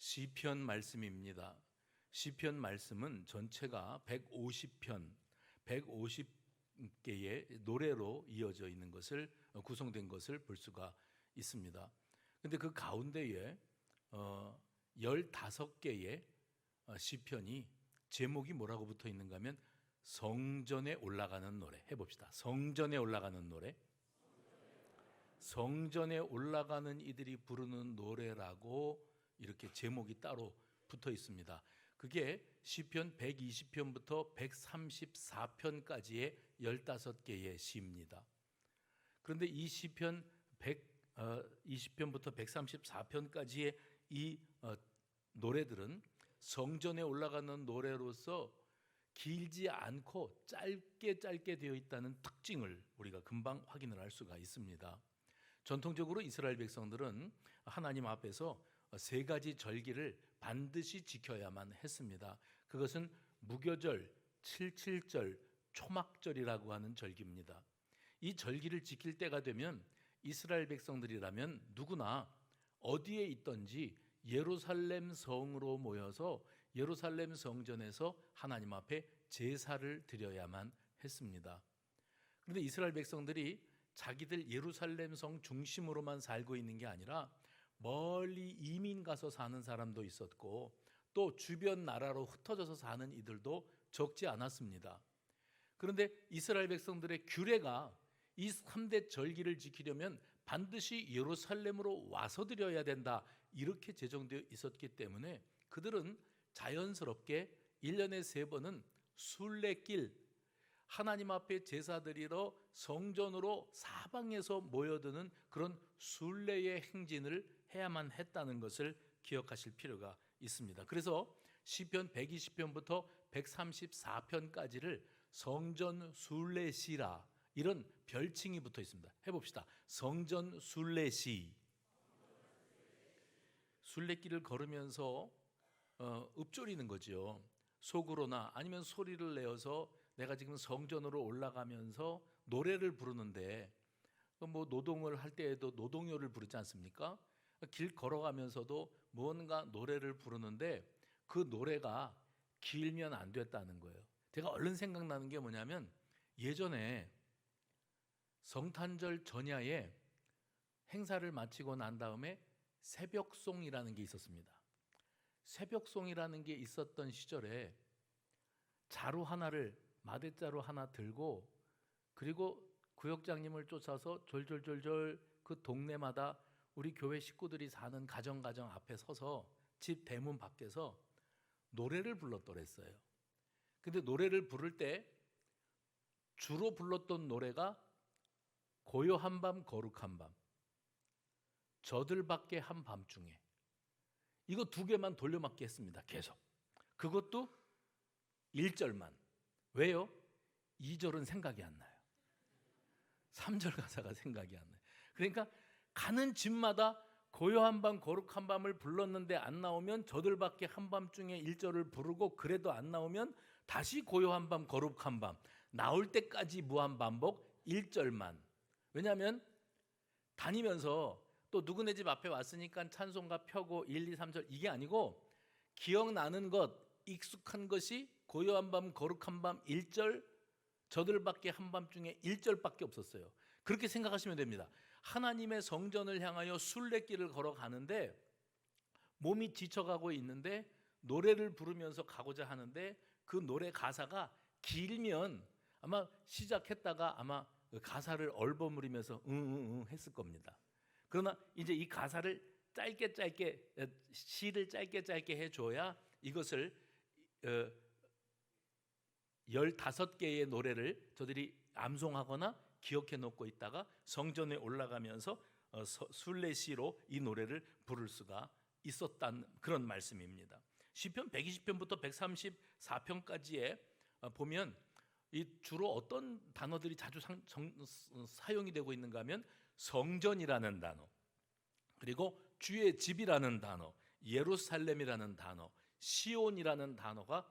시편 말씀입니다. 시편 말씀은 전체가 150편, 150개의 노래로 이어져 있는 것을 구성된 것을 볼 수가 있습니다. 근데 그 가운데에 15개의 시편이 제목이 뭐라고 붙어 있는가 하면 성전에 올라가는 노래. 해봅시다. 성전에 올라가는 노래. 성전에 올라가는 이들이 부르는 노래라고 이렇게 제목이 따로 붙어 있습니다. 그게 시편 120편부터 134편까지의 15개의 시입니다. 그런데 이 시편 120편부터 134편까지의 이 노래들은 성전에 올라가는 노래로서 길지 않고 짧게 되어 있다는 특징을 우리가 금방 확인을 할 수가 있습니다. 전통적으로 이스라엘 백성들은 하나님 앞에서 세 가지 절기를 반드시 지켜야만 했습니다. 그것은 무교절, 칠칠절, 초막절이라고 하는 절기입니다. 이 절기를 지킬 때가 되면 이스라엘 백성들이라면 누구나 어디에 있든지 예루살렘 성으로 모여서 예루살렘 성전에서 하나님 앞에 제사를 드려야만 했습니다. 그런데 이스라엘 백성들이 자기들 예루살렘 성 중심으로만 살고 있는 게 아니라 멀리 이민 가서 사는 사람도 있었고 또 주변 나라로 흩어져서 사는 이들도 적지 않았습니다. 그런데 이스라엘 백성들의 규례가 이 3대 절기를 지키려면 반드시 예루살렘으로 와서 드려야 된다, 이렇게 제정되어 있었기 때문에 그들은 자연스럽게 1년에 3번은 순례길, 하나님 앞에 제사 드리러 성전으로 사방에서 모여드는 그런 순례의 행진을 해야만 했다는 것을 기억하실 필요가 있습니다. 그래서 시편 120편부터 134편까지를 성전 순례시라, 이런 별칭이 붙어 있습니다. 해봅시다. 성전 순례시. 순례길을 걸으면서 읊조리는 거죠. 속으로나 아니면 소리를 내어서 내가 지금 성전으로 올라가면서 노래를 부르는데, 뭐 노동을 할 때에도 노동요를 부르지 않습니까? 길 걸어가면서도 무언가 노래를 부르는데 그 노래가 길면 안 됐다는 거예요. 제가 얼른 생각나는 게 뭐냐면, 예전에 성탄절 전야에 행사를 마치고 난 다음에 새벽송이라는 게 있었습니다. 새벽송이라는 게 있었던 시절에 자루 하나를, 마대자루 하나 들고, 그리고 구역장님을 쫓아서 졸졸졸졸 그 동네마다 우리 교회 식구들이 사는 가정 앞에 서서 집 대문 밖에서 노래를 불렀더랬어요. 근데 노래를 부를 때 주로 불렀던 노래가 고요한 밤 거룩한 밤, 저들밖에 한밤중에, 이거 2개만 돌려막기 했습니다. 계속. 그것도 1절만. 왜요? 2절은 생각이 안 나요. 3절 가사가 생각이 안 나요. 그러니까 가는 집마다 고요한 밤 거룩한 밤을 불렀는데 안 나오면 저들밖에 한밤중에 1절을 부르고, 그래도 안 나오면 다시 고요한 밤 거룩한 밤, 나올 때까지 무한반복 1절만. 왜냐하면 다니면서 또 누구네 집 앞에 왔으니까 찬송가 펴고 1, 2, 3절 이게 아니고, 기억나는 것, 익숙한 것이 고요한 밤 거룩한 밤 1절, 저들밖에 한밤중에 1절밖에 없었어요. 그렇게 생각하시면 됩니다. 하나님의 성전을 향하여 순례길을 걸어가는데 몸이 지쳐가고 있는데 노래를 부르면서 가고자 하는데, 그 노래 가사가 길면 아마 시작했다가 아마 가사를 얼버무리면서 응응응 했을 겁니다. 그러나 이제 이 가사를 짧게 시를 짧게 해줘야 이것을 15개의 노래를 저들이 암송하거나 기억해 놓고 있다가 성전에 올라가면서 순례시로 이 노래를 부를 수가 있었다는 그런 말씀입니다. 시편 120편부터 134편까지에 보면 이 주로 어떤 단어들이 자주 사용이 되고 있는가 하면 성전이라는 단어, 그리고 주의 집이라는 단어, 예루살렘이라는 단어, 시온이라는 단어가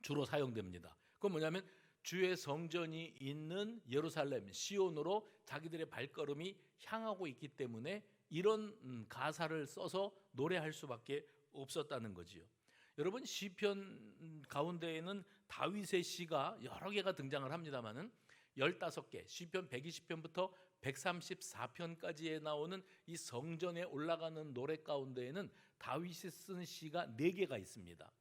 주로 사용됩니다. 그건 뭐냐면 주의 성전이 있는 예루살렘, 시온으로 자기들의 발걸음이 향하고 있기 때문에 이런 가사를 써서 노래할 수밖에 없었다는 거지요. 여러분, 시편 가운데에는 다윗의 시가 여러 개가 등장을 합니다만은 15개, 시편 120편부터 134편까지에 나오는 이 성전에 올라가는 노래 가운데에는 다윗이 쓴 시가 4개가 있습니다.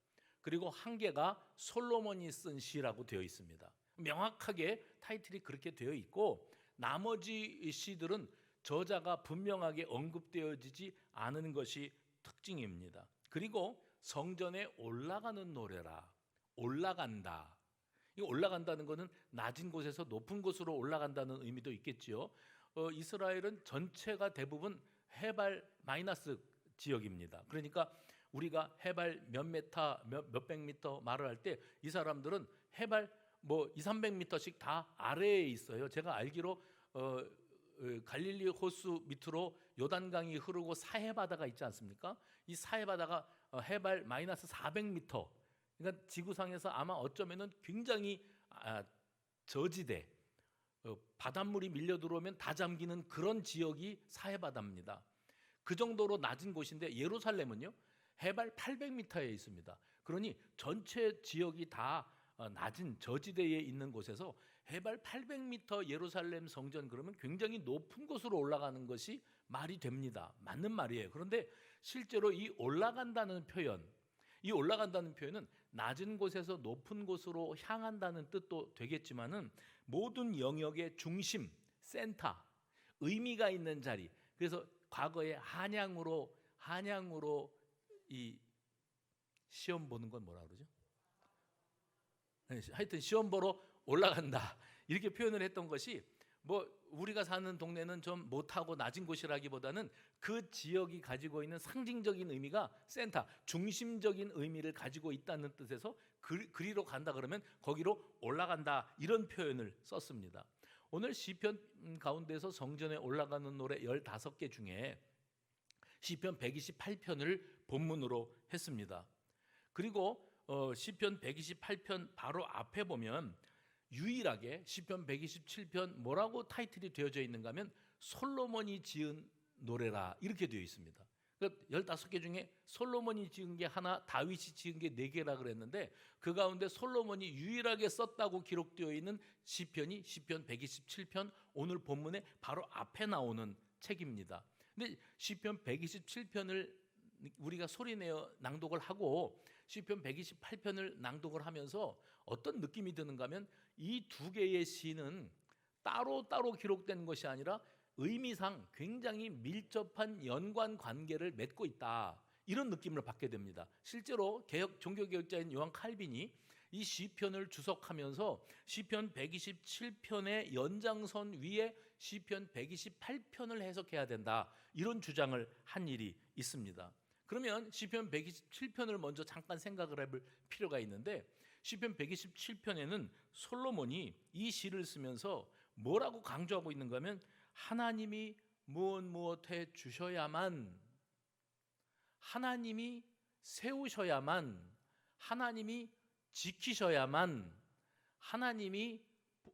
그리고 1개가 솔로몬이 쓴 시라고 되어 있습니다. 명확하게 타이틀이 그렇게 되어 있고, 나머지 시들은 저자가 분명하게 언급되어지지 않은 것이 특징입니다. 그리고 성전에 올라가는 노래라, 올라간다. 이 올라간다는 것은 낮은 곳에서 높은 곳으로 올라간다는 의미도 있겠지요. 이스라엘은 전체가 대부분 해발 마이너스 지역입니다. 그러니까 우리가 해발 몇백 미터 말을 할 때 이 사람들은 해발 2, 300m씩 다 아래에 있어요. 제가 알기로 갈릴리 호수 밑으로 요단강이 흐르고 사해바다가 있지 않습니까? 이 사해바다가 해발 마이너스 400m, 그러니까 지구상에서 아마 어쩌면은 굉장히 저지대, 바닷물이 밀려 들어오면 다 잠기는 그런 지역이 사해바다입니다. 그 정도로 낮은 곳인데 예루살렘은요 해발 800m에 있습니다. 그러니 전체 지역이 다 낮은 저지대에 있는 곳에서 해발 800m 예루살렘 성전, 그러면 굉장히 높은 곳으로 올라가는 것이 말이 됩니다. 맞는 말이에요. 그런데 실제로 이 올라간다는 표현, 이 올라간다는 표현은 낮은 곳에서 높은 곳으로 향한다는 뜻도 되겠지만은 모든 영역의 중심, 센터, 의미가 있는 자리. 그래서 과거에 한양으로 이 시험 보는 건 뭐라 그러죠? 하여튼 시험 보러 올라간다 이렇게 표현을 했던 것이, 우리가 사는 동네는 좀 못하고 낮은 곳이라기보다는 그 지역이 가지고 있는 상징적인 의미가 센터, 중심적인 의미를 가지고 있다는 뜻에서 그리로 간다 그러면 거기로 올라간다, 이런 표현을 썼습니다. 오늘 시편 가운데서 성전에 올라가는 노래 15개 중에 시편 128편을 본문으로 했습니다. 그리고 시편 128편 바로 앞에 보면 유일하게 시편 127편 뭐라고 타이틀이 되어져 있는가 하면 솔로몬이 지은 노래라 이렇게 되어 있습니다. 그러니까 15개 중에 솔로몬이 지은 게 하나, 다윗이 지은 게 4개라 그랬는데 그 가운데 솔로몬이 유일하게 썼다고 기록되어 있는 시편이 시편 127편, 오늘 본문에 바로 앞에 나오는 책입니다. 근데 시편 127편을 우리가 소리내어 낭독을 하고 시편 128편을 낭독을 하면서 어떤 느낌이 드는가 하면 이 2개의 시는 따로따로 기록된 것이 아니라 의미상 굉장히 밀접한 연관 관계를 맺고 있다, 이런 느낌을 받게 됩니다. 실제로 종교개혁자인 요한 칼빈이 이 시편을 주석하면서 시편 127편의 연장선 위에 시편 128편을 해석해야 된다, 이런 주장을 한 일이 있습니다. 그러면 시편 127편을 먼저 잠깐 생각을 해볼 필요가 있는데, 시편 127편에는 솔로몬이 이 시를 쓰면서 뭐라고 강조하고 있는가 하면 하나님이 무엇해 주셔야만, 하나님이 세우셔야만, 하나님이 지키셔야만, 하나님이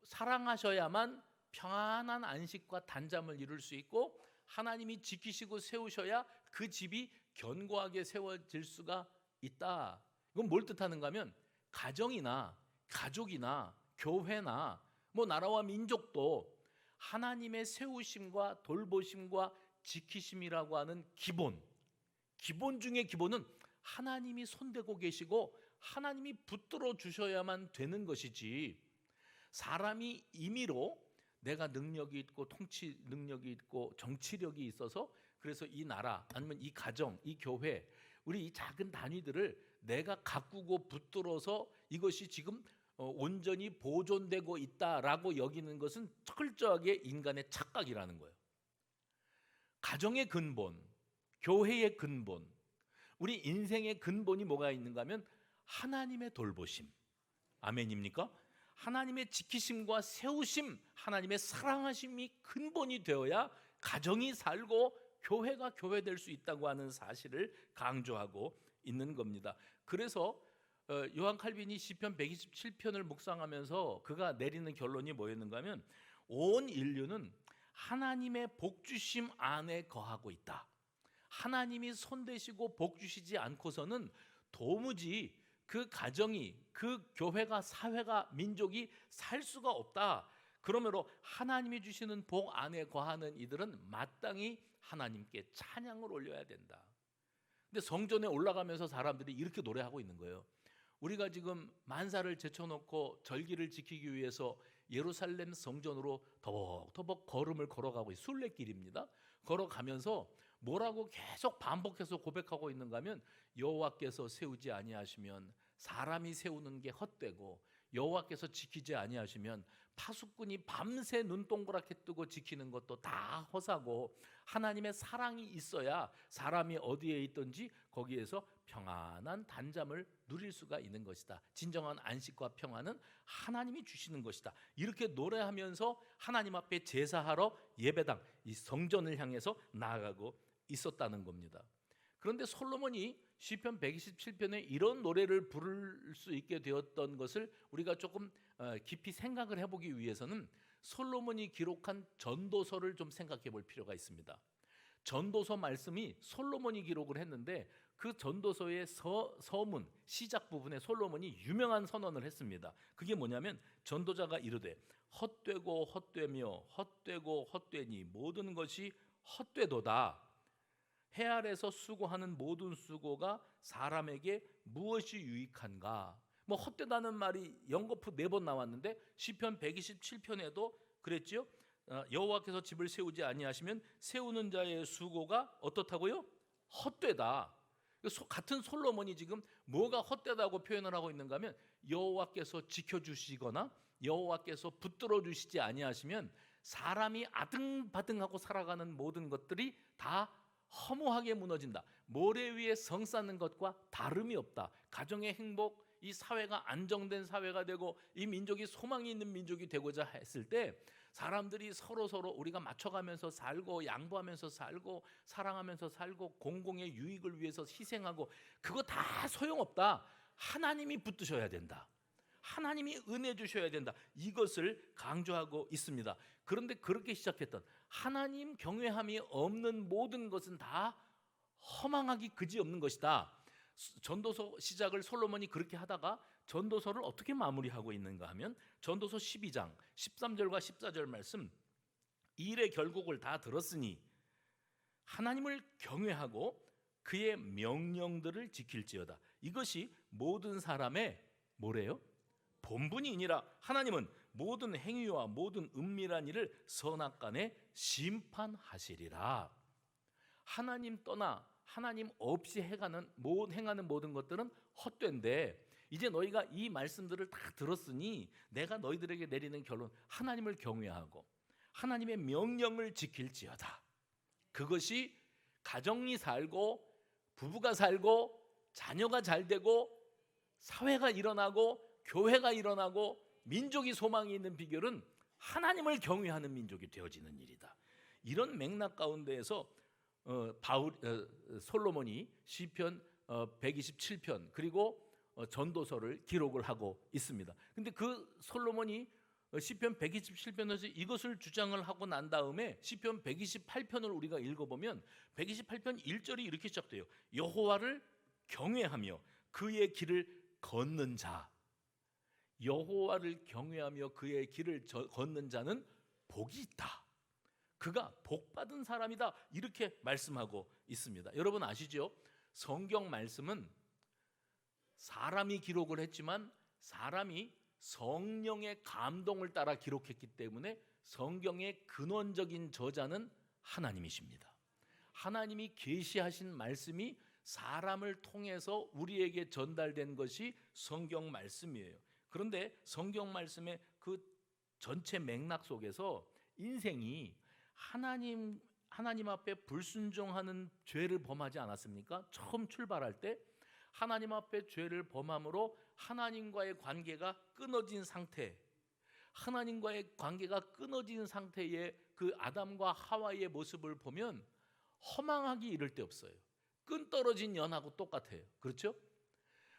사랑하셔야만 평안한 안식과 단잠을 이룰 수 있고, 하나님이 지키시고 세우셔야 그 집이 견고하게 세워질 수가 있다. 이건 뭘 뜻하는가 하면 가정이나 가족이나 교회나 나라와 민족도 하나님의 세우심과 돌보심과 지키심이라고 하는 기본 중에 기본은 하나님이 손대고 계시고 하나님이 붙들어 주셔야만 되는 것이지, 사람이 임의로 내가 능력이 있고 통치 능력이 있고 정치력이 있어서 그래서 이 나라 아니면 이 가정, 이 교회, 우리 이 작은 단위들을 내가 가꾸고 붙들어서 이것이 지금 온전히 보존되고 있다라고 여기는 것은 철저하게 인간의 착각이라는 거예요. 가정의 근본, 교회의 근본, 우리 인생의 근본이 뭐가 있는가 하면 하나님의 돌보심, 아멘입니까? 하나님의 지키심과 세우심, 하나님의 사랑하심이 근본이 되어야 가정이 살고 교회가 교회될 수 있다고 하는 사실을 강조하고 있는 겁니다. 그래서 요한 칼빈이 시편 127편을 묵상하면서 그가 내리는 결론이 뭐였는가 하면 온 인류는 하나님의 복주심 안에 거하고 있다, 하나님이 손대시고 복 주시지 않고서는 도무지 그 가정이, 그 교회가, 사회가, 민족이 살 수가 없다. 그러므로 하나님이 주시는 복 안에 거하는 이들은 마땅히 하나님께 찬양을 올려야 된다. 근데 성전에 올라가면서 사람들이 이렇게 노래하고 있는 거예요. 우리가 지금 만사를 제쳐놓고 절기를 지키기 위해서 예루살렘 성전으로 더벅더벅 걸음을 걸어가고 있어요. 순례길입니다. 걸어가면서 뭐라고 계속 반복해서 고백하고 있는가 하면, 여호와께서 세우지 아니하시면 사람이 세우는 게 헛되고, 여호와께서 지키지 아니하시면 파수꾼이 밤새 눈 동그랗게 뜨고 지키는 것도 다 허사고, 하나님의 사랑이 있어야 사람이 어디에 있든지 거기에서 평안한 단잠을 누릴 수가 있는 것이다. 진정한 안식과 평안은 하나님이 주시는 것이다. 이렇게 노래하면서 하나님 앞에 제사하러 예배당, 이 성전을 향해서 나아가고 있었다는 겁니다. 그런데 솔로몬이 시편 127편에 이런 노래를 부를 수 있게 되었던 것을 우리가 조금 깊이 생각을 해보기 위해서는 솔로몬이 기록한 전도서를 좀 생각해 볼 필요가 있습니다. 전도서 말씀이 솔로몬이 기록을 했는데, 그 전도서의 서문 시작 부분에 솔로몬이 유명한 선언을 했습니다. 그게 뭐냐면, 전도자가 이르되 헛되고 헛되며 헛되고 헛되니 모든 것이 헛되도다. 해 아래서 수고하는 모든 수고가 사람에게 무엇이 유익한가? 뭐 헛되다는 말이 연거푸 4번 나왔는데, 시편 127편에도 그랬죠. 여호와께서 집을 세우지 아니하시면 세우는 자의 수고가 어떻다고요? 헛되다. 같은 솔로몬이 지금 뭐가 헛되다고 표현을 하고 있는가 하면, 여호와께서 지켜주시거나 여호와께서 붙들어 주시지 아니하시면 사람이 아등바등하고 살아가는 모든 것들이 다 허무하게 무너진다. 모래 위에 성 쌓는 것과 다름이 없다. 가정의 행복, 이 사회가 안정된 사회가 되고 이 민족이 소망이 있는 민족이 되고자 했을 때, 사람들이 서로 우리가 맞춰가면서 살고 양보하면서 살고 사랑하면서 살고 공공의 유익을 위해서 희생하고, 그거 다 소용없다. 하나님이 붙드셔야 된다. 하나님이 은혜 주셔야 된다. 이것을 강조하고 있습니다. 그런데 그렇게 시작했던 하나님 경외함이 없는 모든 것은 다 허망하기 그지없는 것이다. 전도서 시작을 솔로몬이 그렇게 하다가 전도서를 어떻게 마무리하고 있는가 하면, 전도서 12장 13절과 14절 말씀, 일의 결국을 다 들었으니 하나님을 경외하고 그의 명령들을 지킬지어다. 이것이 모든 사람의 뭐래요? 본분이니라. 하나님은 모든 행위와 모든 은밀한 일을 선악간에 심판하시리라. 하나님 떠나 하나님 없이 행하는 모든 것들은 헛된데, 이제 너희가 이 말씀들을 다 들었으니 내가 너희들에게 내리는 결론, 하나님을 경외하고 하나님의 명령을 지킬지어다. 그것이 가정이 살고 부부가 살고 자녀가 잘 되고 사회가 일어나고 교회가 일어나고 민족이 소망이 있는 비결은 하나님을 경외하는 민족이 되어지는 일이다. 이런 맥락 가운데에서 솔로몬이 시편 127편 그리고 전도서를 기록을 하고 있습니다. 근데 그 솔로몬이 시편 127편에서 이것을 주장을 하고 난 다음에 시편 128편을 우리가 읽어보면 128편 1절이 이렇게 시작돼요. 여호와를 경외하며 그의 길을 걷는 자. 여호와를 경외하며 그의 길을 걷는 자는 복이 있다. 그가 복받은 사람이다. 이렇게 말씀하고 있습니다. 여러분 아시죠? 성경 말씀은 사람이 기록을 했지만 사람이 성령의 감동을 따라 기록했기 때문에 성경의 근원적인 저자는 하나님이십니다. 하나님이 계시하신 말씀이 사람을 통해서 우리에게 전달된 것이 성경 말씀이에요. 그런데 성경 말씀의 그 전체 맥락 속에서 인생이 하나님 앞에 불순종하는 죄를 범하지 않았습니까? 처음 출발할 때 하나님 앞에 죄를 범함으로 하나님과의 관계가 끊어진 상태, 하나님과의 관계가 끊어진 상태의 그 아담과 하와의 모습을 보면 허망하기 이를 데 없어요. 끈 떨어진 연하고 똑같아요. 그렇죠?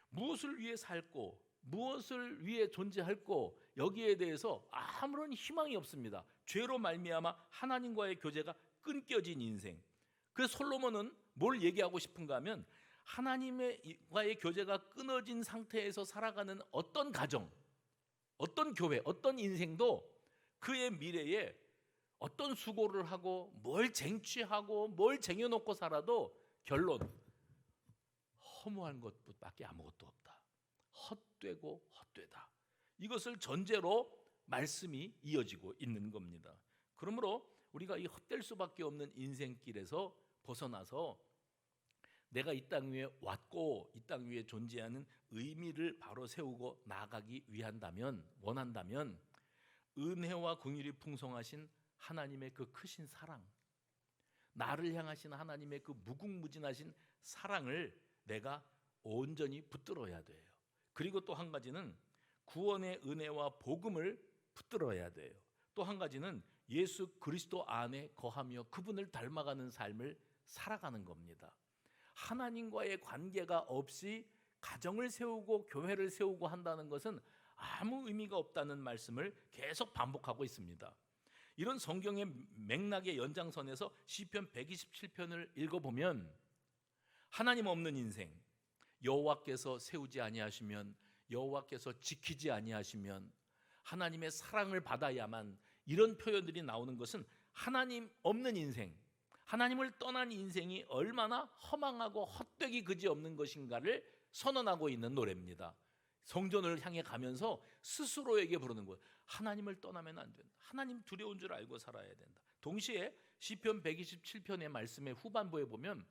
무엇을 위해 살고 무엇을 위해 존재할고 여기에 대해서 아무런 희망이 없습니다. 죄로 말미암아 하나님과의 교제가 끊겨진 인생. 그 솔로몬은 뭘 얘기하고 싶은가 하면 하나님과의 교제가 끊어진 상태에서 살아가는 어떤 가정, 어떤 교회, 어떤 인생도 그의 미래에 어떤 수고를 하고 뭘 쟁취하고 뭘 쟁여놓고 살아도 결론 허무한 것밖에 아무것도 없다. 헛되고 헛되다. 이것을 전제로 말씀이 이어지고 있는 겁니다. 그러므로 우리가 이 헛될 수밖에 없는 인생길에서 벗어나서 내가 이 땅 위에 왔고 이 땅 위에 존재하는 의미를 바로 세우고 나아가기 원한다면 은혜와 긍휼이 풍성하신 하나님의 그 크신 사랑, 나를 향하신 하나님의 그 무궁무진하신 사랑을 내가 온전히 붙들어야 돼요. 그리고 또 한 가지는 구원의 은혜와 복음을 붙들어야 돼요. 또 한 가지는 예수 그리스도 안에 거하며 그분을 닮아가는 삶을 살아가는 겁니다. 하나님과의 관계가 없이 가정을 세우고 교회를 세우고 한다는 것은 아무 의미가 없다는 말씀을 계속 반복하고 있습니다. 이런 성경의 맥락의 연장선에서 시편 127편을 읽어보면 하나님 없는 인생, 여호와께서 세우지 아니하시면, 여호와께서 지키지 아니하시면, 하나님의 사랑을 받아야만, 이런 표현들이 나오는 것은 하나님 없는 인생, 하나님을 떠난 인생이 얼마나 허망하고 헛되기 그지없는 것인가를 선언하고 있는 노래입니다. 성전을 향해 가면서 스스로에게 부르는 거예요. 하나님을 떠나면 안 된다. 하나님 두려운 줄 알고 살아야 된다. 동시에 시편 127편의 말씀의 후반부에 보면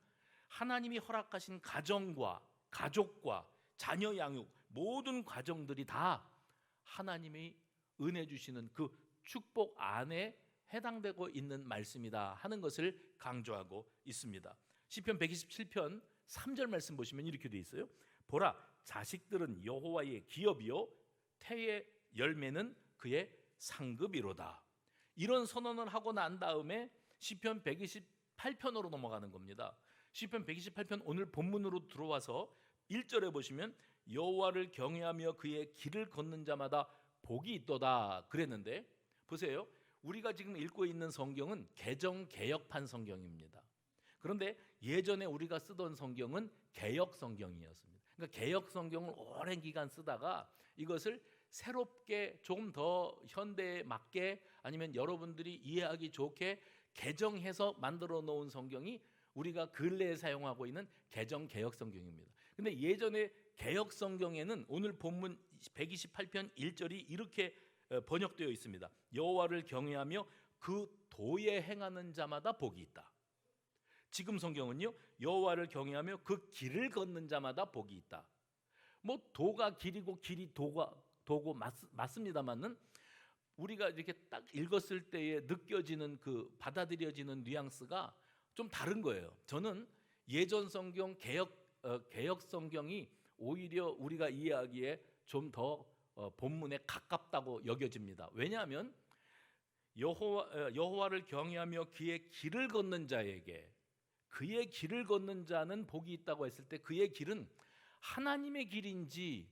하나님이 허락하신 가정과 가족과 자녀 양육 모든 과정들이 다 하나님이 은혜 주시는 그 축복 안에 해당되고 있는 말씀이다 하는 것을 강조하고 있습니다. 시편 127편 3절 말씀 보시면 이렇게 되어 있어요. 보라, 자식들은 여호와의 기업이요 태의 열매는 그의 상급이로다. 이런 선언을 하고 난 다음에 시편 128편으로 넘어가는 겁니다. 시편 128편 오늘 본문으로 들어와서 1절에 보시면 여호와를 경외하며 그의 길을 걷는 자마다 복이 있도다 그랬는데, 보세요. 우리가 지금 읽고 있는 성경은 개정 개역판 성경입니다. 그런데 예전에 우리가 쓰던 성경은 개역 성경이었습니다. 그러니까 개역 성경을 오랜 기간 쓰다가 이것을 새롭게 좀 더 현대에 맞게 아니면 여러분들이 이해하기 좋게 개정해서 만들어 놓은 성경이 우리가 근래에 사용하고 있는 개정 개역 성경입니다. 근데 예전에 개역 성경에는 오늘 본문 128편 1절이 이렇게 번역되어 있습니다. 여호와를 경외하며 그 도에 행하는 자마다 복이 있다. 지금 성경은요, 여호와를 경외하며 그 길을 걷는 자마다 복이 있다. 뭐 도가 길이고 길이 도고 맞습니다만은 우리가 이렇게 딱 읽었을 때에 느껴지는 그 받아들여지는 뉘앙스가 좀 다른 거예요. 저는 예전 성경 개역 성경이 오히려 우리가 이해하기에 좀 더 본문에 가깝다고 여겨집니다. 왜냐하면 여호와를 경외하며 그의 길을 걷는 자에게, 그의 길을 걷는 자는 복이 있다고 했을 때 그의 길은 하나님의 길인지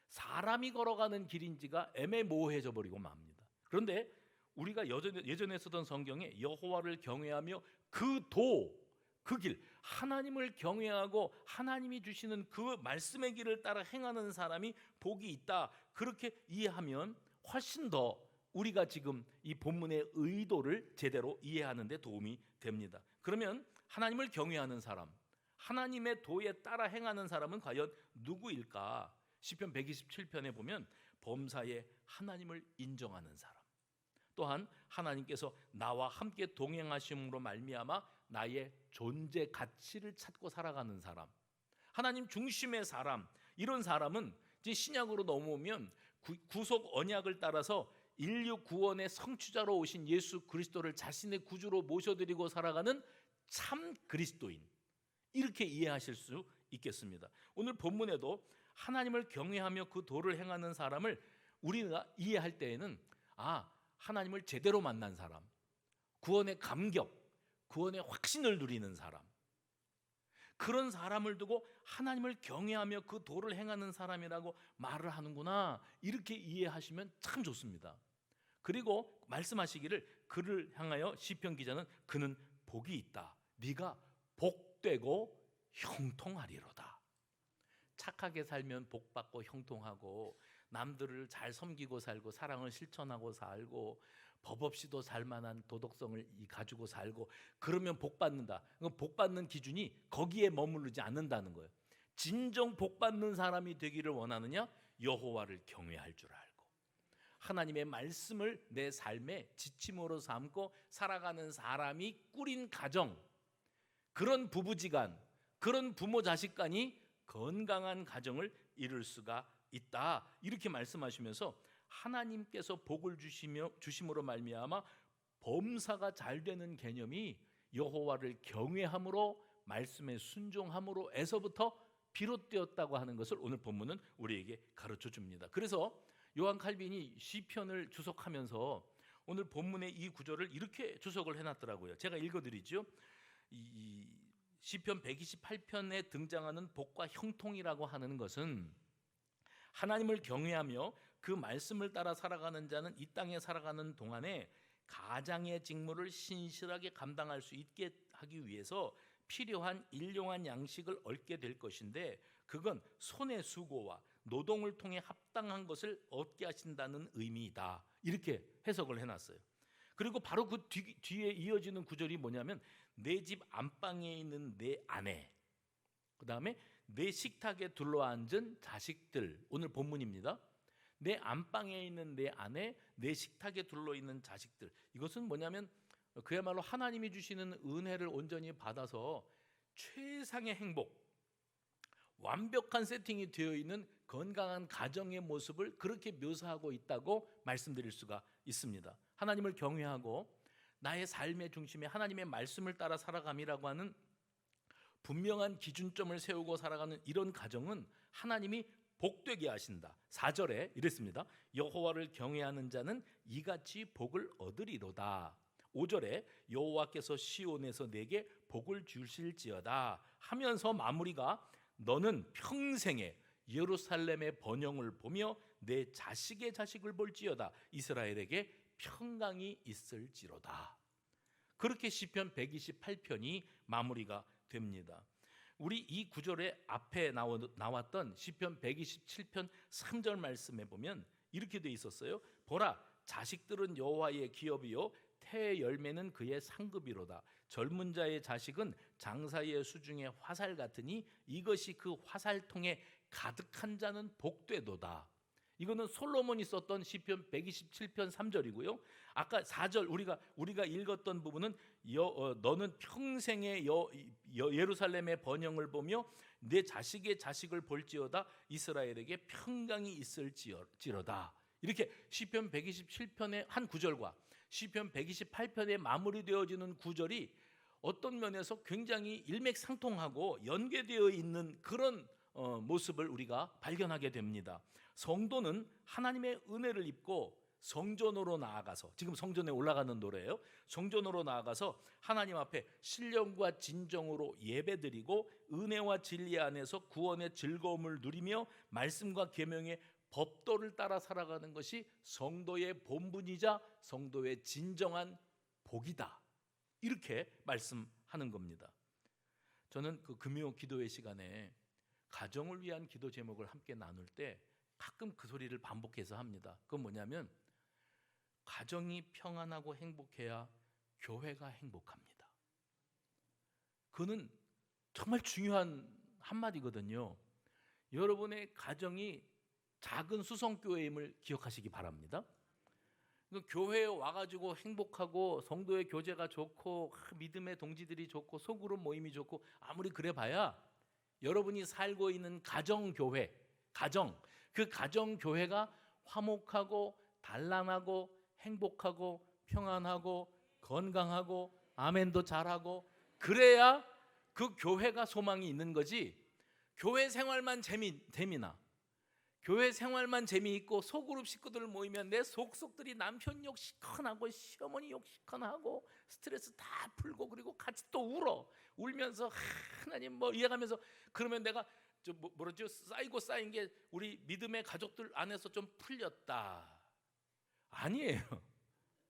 사람이 걸어가는 길인지가 애매모호해져 버리고 맙니다. 그런데 우리가 예전에 쓰던 성경에 여호와를 경외하며 그 길, 하나님을 경외하고 하나님이 주시는 그 말씀의 길을 따라 행하는 사람이 복이 있다, 그렇게 이해하면 훨씬 더 우리가 지금 이 본문의 의도를 제대로 이해하는 데 도움이 됩니다. 그러면 하나님을 경외하는 사람, 하나님의 도에 따라 행하는 사람은 과연 누구일까? 시편 127편에 보면 범사에 하나님을 인정하는 사람, 또한 하나님께서 나와 함께 동행하심으로 말미암아 나의 존재 가치를 찾고 살아가는 사람, 하나님 중심의 사람, 이런 사람은 이제 신약으로 넘어오면 구속 언약을 따라서 인류 구원의 성취자로 오신 예수 그리스도를 자신의 구주로 모셔드리고 살아가는 참 그리스도인, 이렇게 이해하실 수 있겠습니다. 오늘 본문에도 하나님을 경외하며 그 도를 행하는 사람을 우리가 이해할 때에는 하나님을 제대로 만난 사람, 구원의 감격, 구원의 확신을 누리는 사람, 그런 사람을 두고 하나님을 경외하며 그 도를 행하는 사람이라고 말을 하는구나, 이렇게 이해하시면 참 좋습니다. 그리고 말씀하시기를 그를 향하여 시편 기자는 그는 복이 있다, 네가 복 복되고 형통하리로다. 착하게 살면 복받고 형통하고, 남들을 잘 섬기고 살고 사랑을 실천하고 살고 법 없이도 살만한 도덕성을 가지고 살고, 그러면 복받는다. 복받는 기준이 거기에 머무르지 않는다는 거예요. 진정 복받는 사람이 되기를 원하느냐? 여호와를 경외할 줄 알고 하나님의 말씀을 내 삶의 지침으로 삼고 살아가는 사람이 꾸린 가정, 그런 부부지간, 그런 부모 자식 간이 건강한 가정을 이룰 수가 있다. 이렇게 말씀하시면서 하나님께서 복을 주심으로 말미암아 범사가 잘 되는 개념이 여호와를 경외함으로, 말씀에 순종함으로에서부터 비롯되었다고 하는 것을 오늘 본문은 우리에게 가르쳐 줍니다. 그래서 요한 칼빈이 시편을 주석하면서 오늘 본문의 이 구절을 이렇게 주석을 해놨더라고요. 제가 읽어드리죠. 이 시편 128편에 등장하는 복과 형통이라고 하는 것은 하나님을 경외하며 그 말씀을 따라 살아가는 자는 이 땅에 살아가는 동안에 가장의 직무를 신실하게 감당할 수 있게 하기 위해서 필요한 일용한 양식을 얻게 될 것인데, 그건 손의 수고와 노동을 통해 합당한 것을 얻게 하신다는 의미이다. 이렇게 해석을 해놨어요. 그리고 바로 그 뒤에 이어지는 구절이 뭐냐면, 내 집 안방에 있는 내 아내, 그 다음에 내 식탁에 둘러앉은 자식들. 오늘 본문입니다. 내 안방에 있는 내 아내, 내 식탁에 둘러있는 자식들. 이것은 뭐냐면 그야말로 하나님이 주시는 은혜를 온전히 받아서 최상의 행복, 완벽한 세팅이 되어 있는 건강한 가정의 모습을 그렇게 묘사하고 있다고 말씀드릴 수가 있습니다. 하나님을 경외하고 나의 삶의 중심에 하나님의 말씀을 따라 살아감이라고 하는 분명한 기준점을 세우고 살아가는 이런 가정은 하나님이 복되게 하신다. 4절에 이랬습니다. 여호와를 경외하는 자는 이같이 복을 얻으리로다. 5절에 여호와께서 시온에서 내게 복을 주실지어다 하면서 마무리가, 너는 평생에 예루살렘의 번영을 보며 내 자식의 자식을 볼지어다. 이스라엘에게 평강이 있을지로다. 그렇게 시편 128편이 마무리가 됩니다. 우리 이 구절의 앞에 나왔던 시편 127편 3절 말씀에 보면 이렇게 돼 있었어요. 보라, 자식들은 여호와의 기업이요 태의 열매는 그의 상급이로다. 젊은 자의 자식은 장사의 수중의 화살 같으니 이것이 그 화살통에 가득한 자는 복되도다. 이거는 솔로몬이 썼던 시편 127편 3절이고요. 아까 4절 우리가 읽었던 부분은 너는 평생의 예루살렘의 번영을 보며 내 자식의 자식을 볼지어다. 이스라엘에게 평강이 있을지로다. 이렇게 시편 127편의 한 구절과 시편 128편에 마무리되어지는 구절이 어떤 면에서 굉장히 일맥상통하고 연계되어 있는 그런 모습을 우리가 발견하게 됩니다. 성도는 하나님의 은혜를 입고 성전으로 나아가서, 지금 성전에 올라가는 노래예요. 성전으로 나아가서 하나님 앞에 신령과 진정으로 예배드리고 은혜와 진리 안에서 구원의 즐거움을 누리며 말씀과 계명의 법도를 따라 살아가는 것이 성도의 본분이자 성도의 진정한 복이다. 이렇게 말씀하는 겁니다. 저는 그 금요 기도회 시간에 가정을 위한 기도 제목을 함께 나눌 때 가끔 그 소리를 반복해서 합니다. 그건 뭐냐면, 가정이 평안하고 행복해야 교회가 행복합니다. 그는 정말 중요한 한마디거든요. 여러분의 가정이 작은 수성교회임을 기억하시기 바랍니다. 교회에 와가지고 행복하고 성도의 교제가 좋고 믿음의 동지들이 좋고 소그룹 모임이 좋고 아무리 그래봐야 여러분이 살고 있는 가정교회, 그 가정교회가 화목하고 단란하고 행복하고 평안하고 건강하고 아멘도 잘하고 그래야 그 교회가 소망이 있는 거지. 교회 생활만 재미나 교회 생활만 재미있고 소그룹 식구들 모이면 내 속속들이 남편 욕 시큰하고 시어머니 욕 시큰하고 스트레스 다 풀고 그리고 같이 또 울면서 하나님 뭐 이해가면서 그러면 내가 뭐라죠? 쌓인 게 우리 믿음의 가족들 안에서 좀 풀렸다. 아니에요.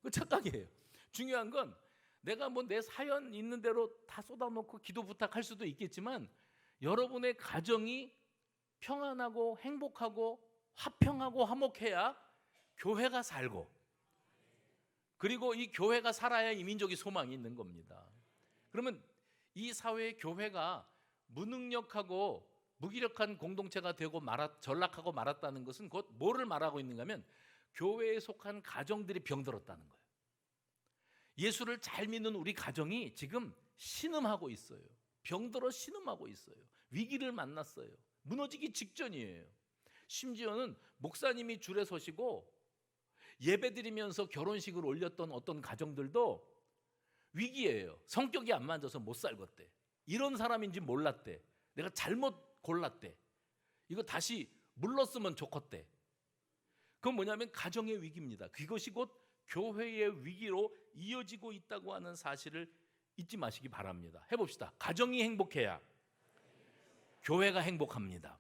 그 착각이에요. 중요한 건 내가 뭐 내 사연 있는 대로 다 쏟아놓고 기도 부탁할 수도 있겠지만 여러분의 가정이 평안하고 행복하고 화평하고 화목해야 교회가 살고, 그리고 이 교회가 살아야 이 민족이 소망이 있는 겁니다. 그러면 이 사회의 교회가 무능력하고 무기력한 공동체가 되고 전락하고 말았다는 것은 곧 뭐를 말하고 있는가 하면 교회에 속한 가정들이 병들었다는 거예요. 예수를 잘 믿는 우리 가정이 지금 신음하고 있어요. 병들어 신음하고 있어요. 위기를 만났어요. 무너지기 직전이에요. 심지어는 목사님이 줄에 서시고 예배드리면서 결혼식을 올렸던 어떤 가정들도 위기예요. 성격이 안 맞아서 못 살겠대. 이런 사람인지 몰랐대. 내가 잘못 골랐대. 이거 다시 물렀으면 좋겠대. 그건 뭐냐면 가정의 위기입니다. 그것이 곧 교회의 위기로 이어지고 있다고 하는 사실을 잊지 마시기 바랍니다. 해봅시다. 가정이 행복해야 교회가 행복합니다.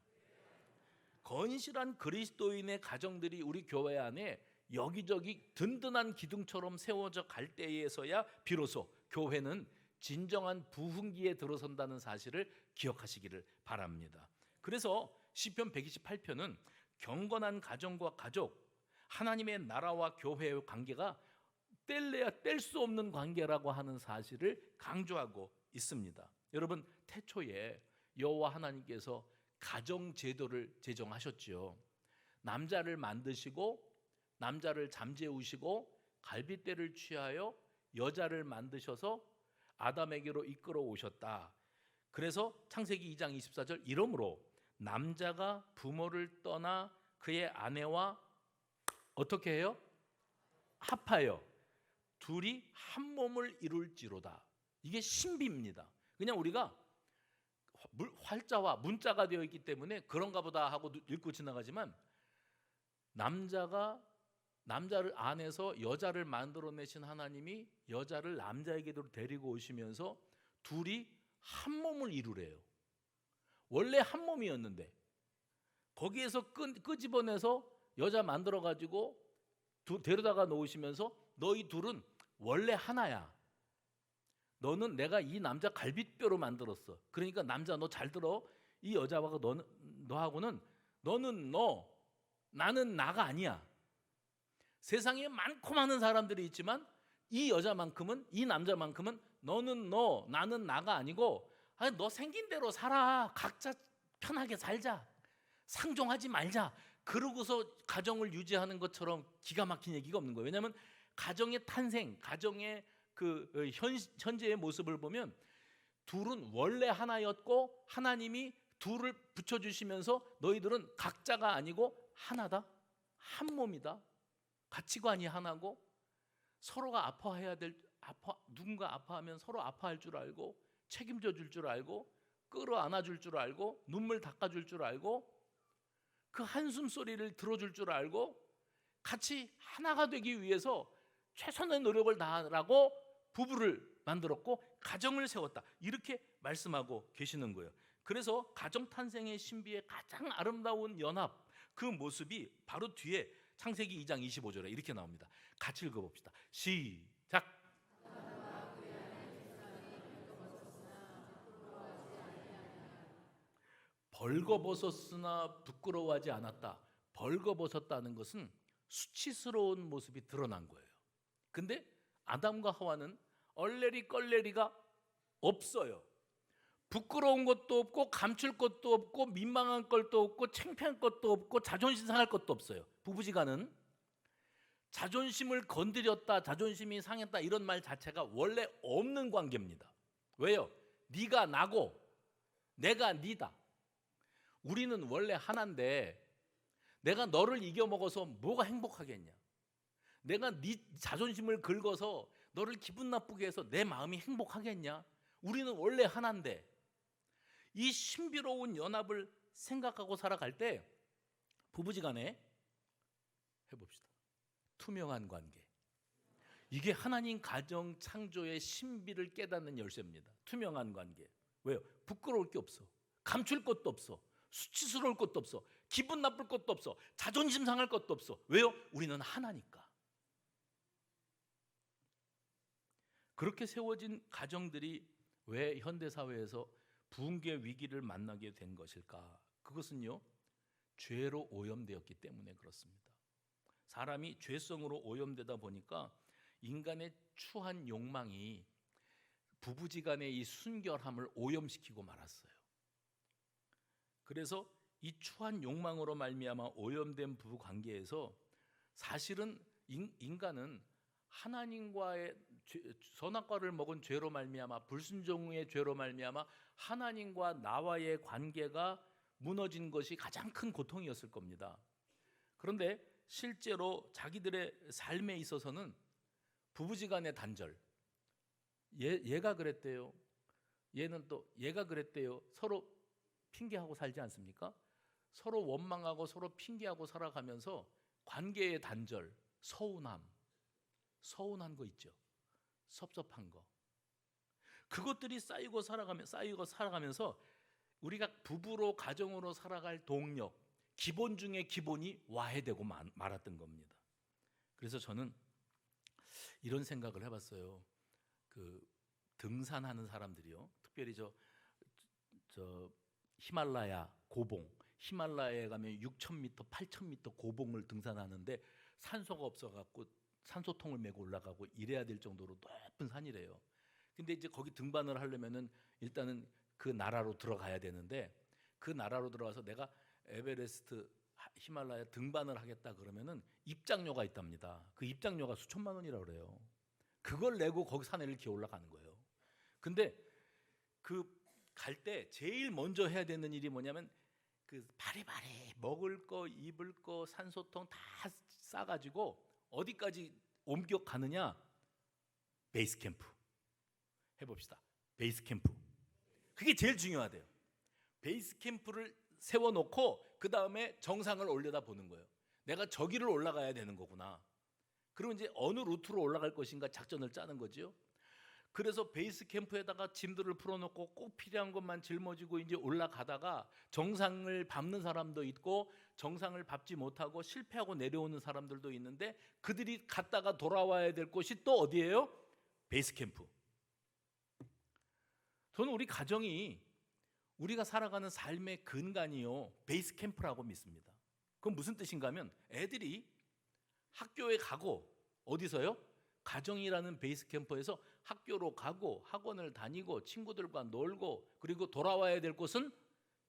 건실한 그리스도인의 가정들이 우리 교회 안에 여기저기 든든한 기둥처럼 세워져 갈 때에서야 비로소 교회는 진정한 부흥기에 들어선다는 사실을 기억하시기를 바랍니다. 그래서 시편 128편은 경건한 가정과 가족, 하나님의 나라와 교회의 관계가 뗄래야 뗄 수 없는 관계라고 하는 사실을 강조하고 있습니다. 여러분, 태초에 여호와 하나님께서 가정 제도를 제정하셨지요. 남자를 만드시고 남자를 잠재우시고 갈빗대를 취하여 여자를 만드셔서 아담에게로 이끌어 오셨다. 그래서 창세기 2장 24절, 이러므로 남자가 부모를 떠나 그의 아내와 어떻게 해요? 합하여 둘이 한 몸을 이룰지로다. 이게 신비입니다. 그냥 우리가 활자와 문자가 되어 있기 때문에 그런가 보다 하고 읽고 지나가지만, 남자를 안에서 여자를 만들어내신 하나님이 여자를 남자에게로 데리고 오시면서 둘이 한 몸을 이루래요. 원래 한 몸이었는데 거기에서 끄집어내서 여자 만들어가지고 데려다가 놓으시면서 너희 둘은 원래 하나야. 너는 내가 이 남자 갈빗뼈로 만들었어. 그러니까 남자 너 잘 들어. 이 여자와 너하고는 너는 너, 나는 나가 아니야. 세상에 많고 많은 사람들이 있지만 이 여자만큼은, 이 남자만큼은 너는 너, 나는 나가 아니고, 아니, 너 생긴 대로 살아. 각자 편하게 살자. 상종하지 말자. 그러고서 가정을 유지하는 것처럼 기가 막힌 얘기가 없는 거예요. 왜냐하면 가정의 탄생, 가정의 그 현재의 모습을 보면 둘은 원래 하나였고 하나님이 둘을 붙여주시면서 너희들은 각자가 아니고 하나다, 한 몸이다. 가치관이 하나고 서로가 누군가 아파하면 서로 아파할 줄 알고 책임져 줄 줄 알고 끌어안아 줄 줄 알고 눈물 닦아 줄 줄 알고 그 한숨 소리를 들어줄 줄 알고 같이 하나가 되기 위해서 최선의 노력을 다하라고 부부를 만들었고 가정을 세웠다. 이렇게 말씀하고 계시는 거예요. 그래서 가정 탄생의 신비의 가장 아름다운 연합, 그 모습이 바로 뒤에 창세기 2장 25절에 이렇게 나옵니다. 같이 읽어봅시다. 시작. 벌거벗었으나 부끄러워하지 않았다. 벌거벗었다는 것은 수치스러운 모습이 드러난 거예요. 근데 아담과 하와는 얼레리 껄레리가 없어요. 부끄러운 것도 없고 감출 것도 없고 민망한 것도 없고 창피한 것도 없고 자존심 상할 것도 없어요. 부부지간은 자존심을 건드렸다, 자존심이 상했다 이런 말 자체가 원래 없는 관계입니다. 왜요? 네가 나고 내가 니다. 우리는 원래 하나인데 내가 너를 이겨먹어서 뭐가 행복하겠냐? 내가 네 자존심을 긁어서 너를 기분 나쁘게 해서 내 마음이 행복하겠냐? 우리는 원래 하나인데 이 신비로운 연합을 생각하고 살아갈 때 부부지간에 해봅시다. 투명한 관계. 이게 하나님 가정 창조의 신비를 깨닫는 열쇠입니다. 투명한 관계. 왜요? 부끄러울 게 없어. 감출 것도 없어. 수치스러울 것도 없어. 기분 나쁠 것도 없어. 자존심 상할 것도 없어. 왜요? 우리는 하나니까. 그렇게 세워진 가정들이 왜 현대 사회에서 붕괴 위기를 만나게 된 것일까? 그것은요, 죄로 오염되었기 때문에 그렇습니다. 사람이 죄성으로 오염되다 보니까 인간의 추한 욕망이 부부지간의 이 순결함을 오염시키고 말았어요. 그래서 이 추한 욕망으로 말미암아 오염된 부부 관계에서 사실은 인간은 하나님과의 선악과를 먹은 죄로 말미암아, 불순종의 죄로 말미암아 하나님과 나와의 관계가 무너진 것이 가장 큰 고통이었을 겁니다. 그런데 실제로 자기들의 삶에 있어서는 부부지간의 단절, 얘가 그랬대요, 얘는 또 얘가 그랬대요, 서로 핑계하고 살지 않습니까? 서로 원망하고 서로 핑계하고 살아가면서 관계의 단절, 서운한 거 있죠. 섭섭한 거. 그것들이 쌓이고 살아가면서 우리가 부부로 가정으로 살아갈 동력, 기본 중에 기본이 와해되고 말았던 겁니다. 그래서 저는 이런 생각을 해봤어요. 그 등산하는 사람들이요, 특별히 저 히말라야 고봉, 히말라야에 가면 6,000m, 8,000m 고봉을 등산하는데 산소가 없어갖고 산소통을 메고 올라가고 이래야 될 정도로 높은 산이래요. 근데 이제 거기 등반을 하려면은 일단은 그 나라로 들어가야 되는데, 그 나라로 들어가서 내가 에베레스트, 히말라야 등반을 하겠다 그러면은 입장료가 있답니다. 그 입장료가 수천만 원이라고 그래요. 그걸 내고 거기 산에 이렇게 올라가는 거예요. 근데 그 갈 때 제일 먼저 해야 되는 일이 뭐냐면, 그 바리바리 먹을 거, 입을 거, 산소통 다 싸가지고 어디까지 옮겨 가느냐? 베이스 캠프. 해봅시다. 베이스 캠프. 그게 제일 중요하대요. 베이스 캠프를 세워놓고 그 다음에 정상을 올려다 보는 거예요. 내가 저기를 올라가야 되는 거구나. 그럼 이제 어느 루트로 올라갈 것인가 작전을 짜는 거죠. 그래서 베이스 캠프에다가 짐들을 풀어놓고 꼭 필요한 것만 짊어지고 이제 올라가다가 정상을 밟는 사람도 있고, 정상을 밟지 못하고 실패하고 내려오는 사람들도 있는데, 그들이 갔다가 돌아와야 될 곳이 또 어디예요? 베이스 캠프. 저는 우리 가정이 우리가 살아가는 삶의 근간이요, 베이스 캠프라고 믿습니다. 그건 무슨 뜻인가 하면, 애들이 학교에 가고, 어디서요? 가정이라는 베이스 캠프에서 학교로 가고 학원을 다니고 친구들과 놀고, 그리고 돌아와야 될 곳은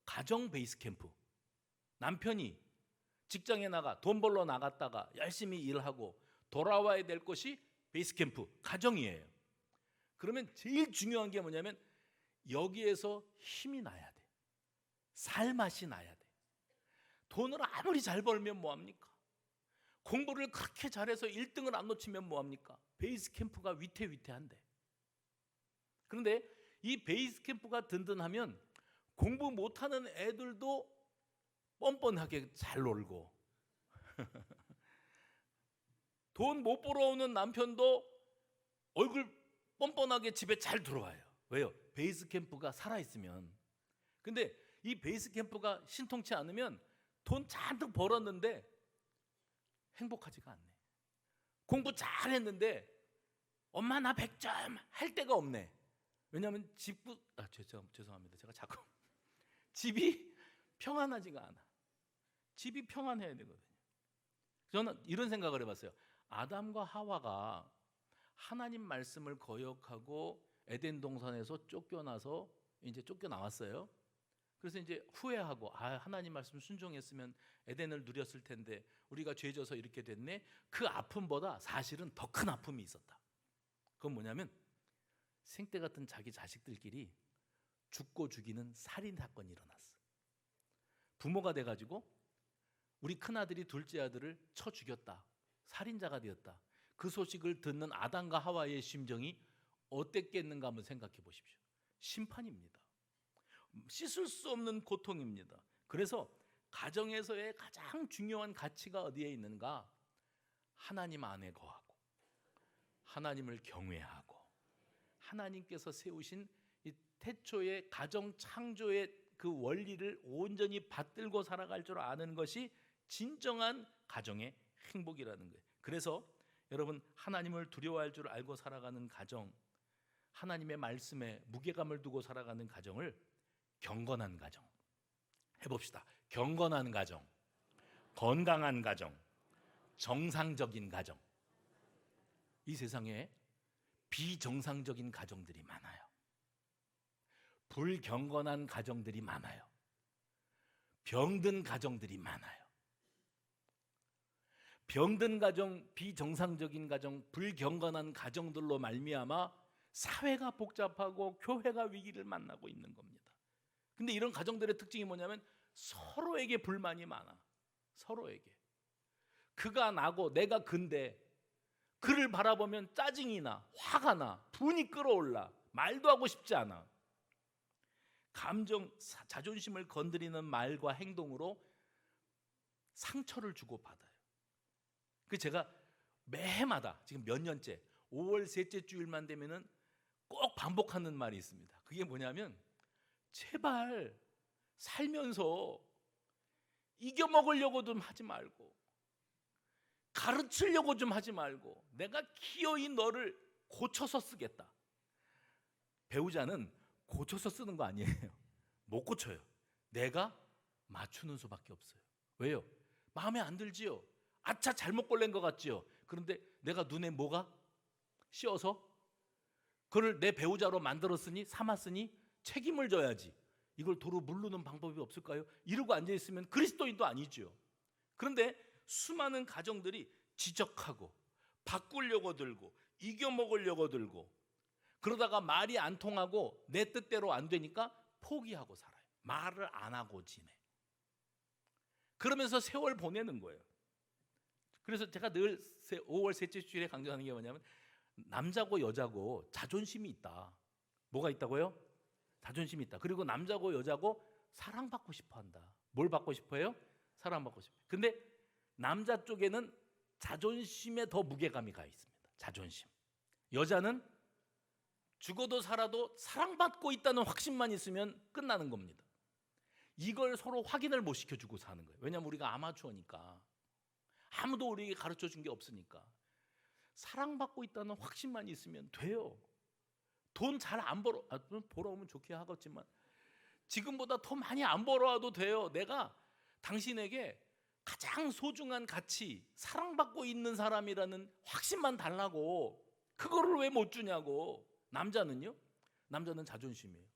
가정 베이스 캠프. 남편이 직장에 나가 돈 벌러 나갔다가 열심히 일하고 돌아와야 될 곳이 베이스 캠프, 가정이에요. 그러면 제일 중요한 게 뭐냐면, 여기에서 힘이 나야 돼. 살맛이 나야 돼. 돈을 아무리 잘 벌면 뭐합니까? 공부를 그렇게 잘해서 1등을 안 놓치면 뭐합니까? 베이스 캠프가 위태위태한데. 그런데 이 베이스 캠프가 든든하면 공부 못하는 애들도 뻔뻔하게 잘 놀고 돈 못 벌어오는 남편도 얼굴 뻔뻔하게 집에 잘 들어와요. 왜요? 베이스 캠프가 살아있으면. 근데 이 베이스 캠프가 신통치 않으면 돈 잔뜩 벌었는데 행복하지가 않네. 공부 잘했는데 엄마 나 100점 할 데가 없네. 왜냐하면 죄송합니다. 제가 자꾸 집이 평안하지가 않아. 집이 평안해야 되거든요. 저는 이런 생각을 해봤어요. 아담과 하와가 하나님 말씀을 거역하고 에덴 동산에서 쫓겨나서 이제 쫓겨나왔어요. 그래서 이제 후회하고, 하나님 말씀 순종했으면 에덴을 누렸을 텐데 우리가 죄져서 이렇게 됐네. 그 아픔보다 사실은 더 큰 아픔이 있었다. 그건 뭐냐면, 생때 같은 자기 자식들끼리 죽고 죽이는 살인 사건이 일어났어. 부모가 돼가지고 우리 큰아들이 둘째 아들을 쳐 죽였다, 살인자가 되었다. 그 소식을 듣는 아담과 하와의 심정이 어땠겠는가 한번 생각해 보십시오. 심판입니다. 씻을 수 없는 고통입니다. 그래서 가정에서의 가장 중요한 가치가 어디에 있는가? 하나님 안에 거하고 하나님을 경외하고 하나님께서 세우신 이 태초의 가정 창조의 그 원리를 온전히 받들고 살아갈 줄 아는 것이 진정한 가정의 행복이라는 거예요. 그래서 여러분, 하나님을 두려워할 줄 알고 살아가는 가정, 하나님의 말씀에 무게감을 두고 살아가는 가정을 경건한 가정 해봅시다. 경건한 가정, 건강한 가정, 정상적인 가정. 이 세상에 비정상적인 가정들이 많아요. 불경건한 가정들이 많아요. 병든 가정들이 많아요. 병든 가정, 비정상적인 가정, 불경건한 가정들로 말미암아 사회가 복잡하고 교회가 위기를 만나고 있는 겁니다. 근데 이런 가정들의 특징이 뭐냐면 서로에게 불만이 많아. 서로에게. 그가 나고 내가 근데 그를 바라보면 짜증이 나, 화가 나, 분이 끓어올라, 말도 하고 싶지 않아. 감정, 자존심을 건드리는 말과 행동으로 상처를 주고받아요. 그 제가 매해마다 지금 몇 년째 5월 셋째 주일만 되면은 꼭 반복하는 말이 있습니다. 그게 뭐냐면 제발 살면서 이겨먹으려고 좀 하지 말고 가르치려고 좀 하지 말고 내가 기어이 너를 고쳐서 쓰겠다. 배우자는 고쳐서 쓰는 거 아니에요. 못 고쳐요. 내가 맞추는 수밖에 없어요. 왜요? 마음에 안 들지요. 아차 잘못 골랜 것 같지요. 그런데 내가 눈에 뭐가 씌어서 그를 내 배우자로 만들었으니 삼았으니 책임을 져야지. 이걸 도로 물르는 방법이 없을까요? 이러고 앉아있으면 그리스도인도 아니죠. 그런데 수많은 가정들이 지적하고 바꾸려고 들고 이겨먹으려고 들고 그러다가 말이 안 통하고 내 뜻대로 안 되니까 포기하고 살아요. 말을 안 하고 지내. 그러면서 세월 보내는 거예요. 그래서 제가 늘 5월 셋째 주일에 강조하는 게 뭐냐면 남자고 여자고 자존심이 있다. 뭐가 있다고요? 자존심이 있다. 그리고 남자고 여자고 사랑받고 싶어 한다. 뭘 받고 싶어 해요? 사랑받고 싶어. 근데 남자 쪽에는 자존심에 더 무게감이 가 있습니다. 자존심. 여자는 죽어도 살아도 사랑받고 있다는 확신만 있으면 끝나는 겁니다. 이걸 서로 확인을 못 시켜주고 사는 거예요. 왜냐하면 우리가 아마추어니까 아무도 우리에게 가르쳐 준 게 없으니까 사랑받고 있다는 확신만 있으면 돼요. 돈 잘 안 벌어오면 좋게 하겠지만 지금보다 더 많이 안 벌어와도 돼요. 내가 당신에게 가장 소중한 가치, 사랑받고 있는 사람이라는 확신만 달라고. 그거를 왜 못 주냐고. 남자는요? 남자는 자존심이에요.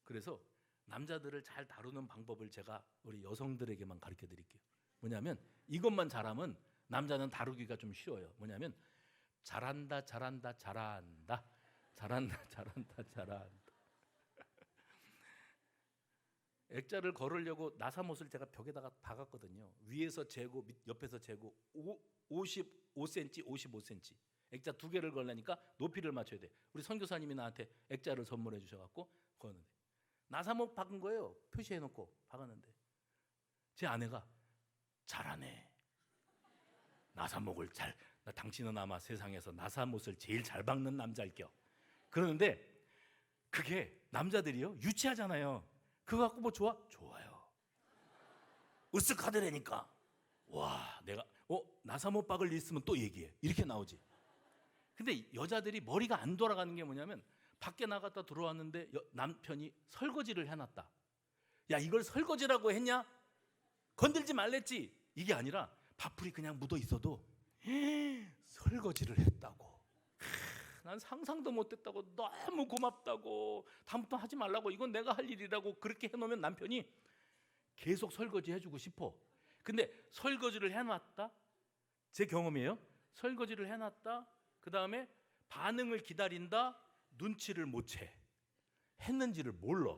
그래서 남자들을 잘 다루는 방법을 제가 우리 여성들에게만 가르쳐 드릴게요. 뭐냐면 이것만 잘하면 남자는 다루기가 좀 쉬워요. 뭐냐면 잘한다 잘한다 잘한다 잘한다 잘한다 잘한다. 액자를 걸으려고 나사못을 제가 벽에다가 박았거든요. 위에서 재고 옆에서 재고 55cm 55cm 액자 2개를 걸려니까 높이를 맞춰야 돼. 우리 선교사님이 나한테 액자를 선물해 주셔갖고 걸었는데 나사못 박은 거예요. 표시해놓고 박았는데 제 아내가 잘하네. 나사목을 잘. 당신은 아마 세상에서 나사못을 제일 잘 박는 남자일겨. 그러는데 그게 남자들이요 유치하잖아요. 그거 갖고 뭐 좋아? 좋아요. 으쓱하더라니까. 와, 내가 나사못 박을 일 있으면 또 얘기해. 이렇게 나오지. 근데 여자들이 머리가 안 돌아가는 게 뭐냐면 밖에 나갔다 들어왔는데 남편이 설거지를 해놨다. 야, 이걸 설거지라고 했냐? 건들지 말랬지. 이게 아니라 밥풀이 그냥 묻어 있어도 설거지를 했다고. 난 상상도 못했다고. 너무 고맙다고. 다음부터 하지 말라고. 이건 내가 할 일이라고. 그렇게 해놓으면 남편이 계속 설거지 해주고 싶어. 근데 설거지를 해놨다. 제 경험이에요. 설거지를 해놨다. 그 다음에 반응을 기다린다. 눈치를 못 채. 했는지를 몰라.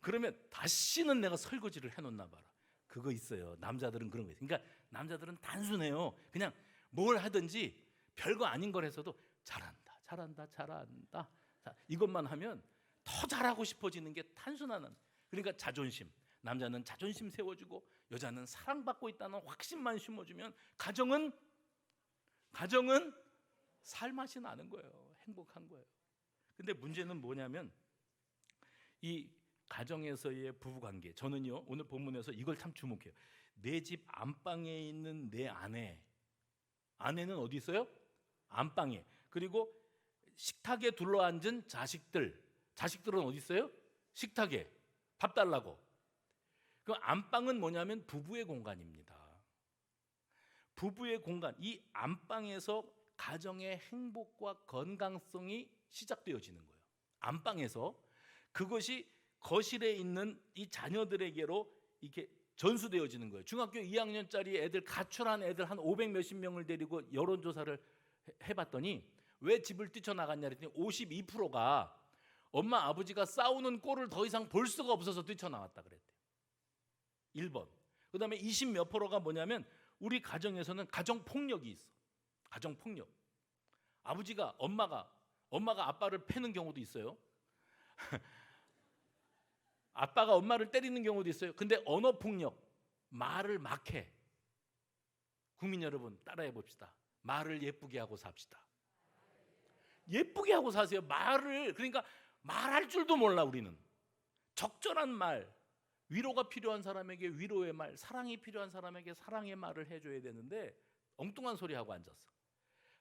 그러면 다시는 내가 설거지를 해놓나 봐라. 그거 있어요. 남자들은 그런 거 있어요. 그러니까 남자들은 단순해요. 그냥 뭘 하든지 별거 아닌 걸 해서도 잘한다 잘한다 잘한다. 자, 이것만 하면 더 잘하고 싶어지는 게 단순한. 그러니까 자존심. 남자는 자존심 세워주고 여자는 사랑받고 있다는 확신만 심어주면 가정은 살맛이 나는 거예요. 행복한 거예요. 근데 문제는 뭐냐면 이 가정에서의 부부관계. 저는요 오늘 본문에서 이걸 참 주목해요. 내 집 안방에 있는 내 아내는 어디 있어요? 안방에. 그리고 식탁에 둘러앉은 자식들은 어디 있어요? 식탁에 밥 달라고. 그 안방은 뭐냐면 부부의 공간입니다. 부부의 공간, 이 안방에서 가정의 행복과 건강성이 시작되어지는 거예요. 안방에서. 그것이 거실에 있는 이 자녀들에게로 이렇게 전수되어지는 거예요. 중학교 2학년짜리 애들, 가출한 애들 한 500 몇십 명을 데리고 여론조사를 해봤더니 왜 집을 뛰쳐나갔냐 그랬더니 52%가 엄마 아버지가 싸우는 꼴을 더 이상 볼 수가 없어서 뛰쳐나왔다 그랬대요. 1번. 그 다음에 20 몇 프로가 뭐냐면 우리 가정에서는 가정폭력이 있어. 가정폭력. 엄마가 아빠를 패는 경우도 있어요. 아빠가 엄마를 때리는 경우도 있어요. 근데 언어폭력, 말을 막 해. 국민 여러분 따라해 봅시다. 말을 예쁘게 하고 삽시다. 예쁘게 하고 사세요. 그러니까 말할 줄도 몰라 우리는. 적절한 말, 위로가 필요한 사람에게 위로의 말, 사랑이 필요한 사람에게 사랑의 말을 해줘야 되는데 엉뚱한 소리 하고 앉았어.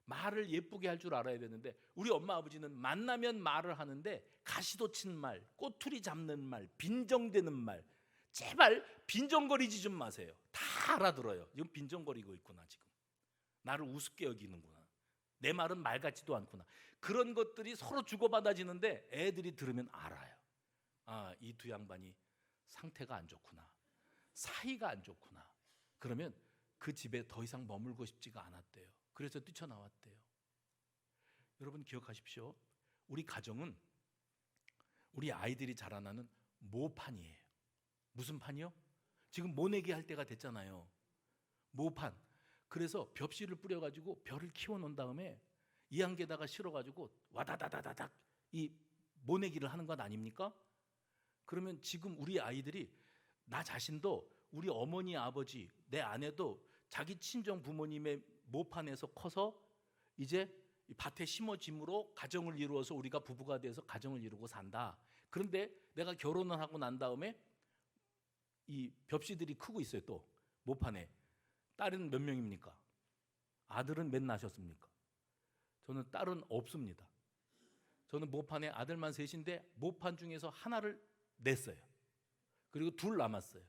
말을 예쁘게 할 줄 알아야 되는데 우리 엄마 아버지는 만나면 말을 하는데 가시돋친 말, 꼬투리 잡는 말, 빈정대는 말. 제발 빈정거리지 좀 마세요. 다 알아들어요. 지금 빈정거리고 있구나. 지금 나를 우습게 여기는구나. 내 말은 말 같지도 않구나. 그런 것들이 서로 주고받아지는데 애들이 들으면 알아요. 아, 이 두 양반이 상태가 안 좋구나. 사이가 안 좋구나. 그러면 그 집에 더 이상 머물고 싶지가 않았대요. 그래서 뛰쳐나왔대요. 여러분 기억하십시오. 우리 가정은 우리 아이들이 자라나는 모판이에요. 무슨 판이요? 지금 모내기 할 때가 됐잖아요. 모판. 그래서 벽실을 뿌려가지고 벼를 키워놓은 다음에 이안개다가 실어가지고 와다다다다닥 이 모내기를 하는 것 아닙니까? 그러면 지금 우리 아이들이, 나 자신도 우리 어머니 아버지 내 아내도 자기 친정 부모님의 모판에서 커서 이제 밭에 심어짐으로 가정을 이루어서 우리가 부부가 돼서 가정을 이루고 산다. 그런데 내가 결혼을 하고 난 다음에 이 벽시들이 크고 있어요. 또 모판에 딸은 몇 명입니까? 아들은 몇 낳으셨습니까? 저는 딸은 없습니다. 저는 모판에 아들만 셋인데 모판 중에서 하나를 냈어요. 그리고 둘 남았어요.